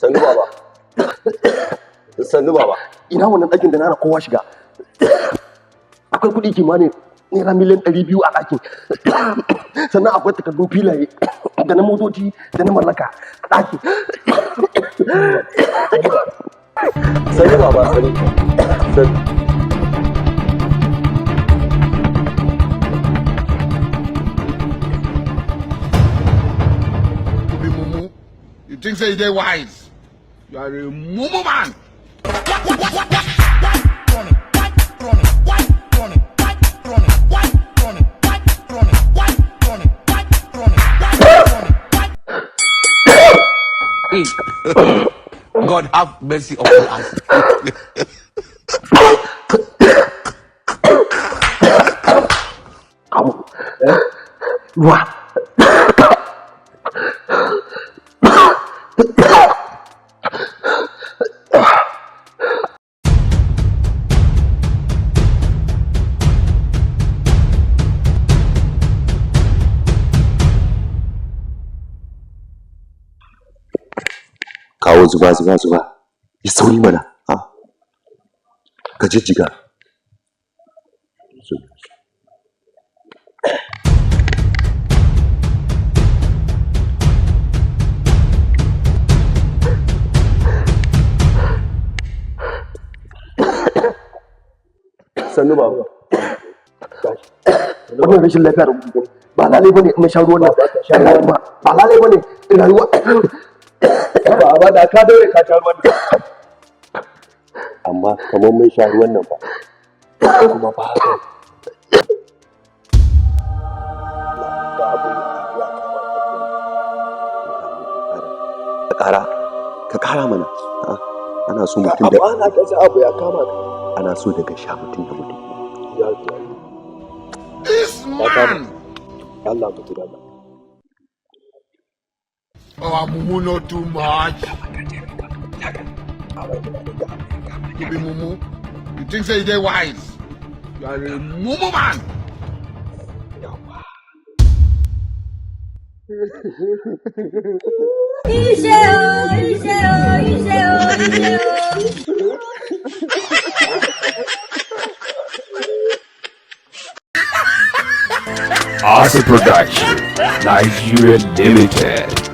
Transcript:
Sannu baba. Sannu baba. Ina wannan ɗakin da na hana kowa shiga. Akwai kuɗi kimanin naira miliyan 200 a ɗakin. Sannan akwai takardun filaye da na motoci da na mallaka a ɗakin. Sannu baba, sannu. You think say they wise? You are a mumu man. God have mercy upon us. Ruwa. Kawo zuba. Yi sauri mana. Ka jijjiga. Sannu baba. Wannan rashin lafiya da kuke ba lalai bane in sha ruwan nan. Ba lalai bane in rayuwa. Baba da ka daure ka sha ruwan nan. Amma kamar mun sha ruwan nan ba. Kuma ba haka. Ka kara mana. Ana so mutum da Amma na kasa abu ya kama ka. Ana so daga sha mutum da mutum. This man. Allah ka tura da. Oh, mumu not too much. You be mumu. You think say they wise? You are a mumu man. Asa Production, Nigeria Limited.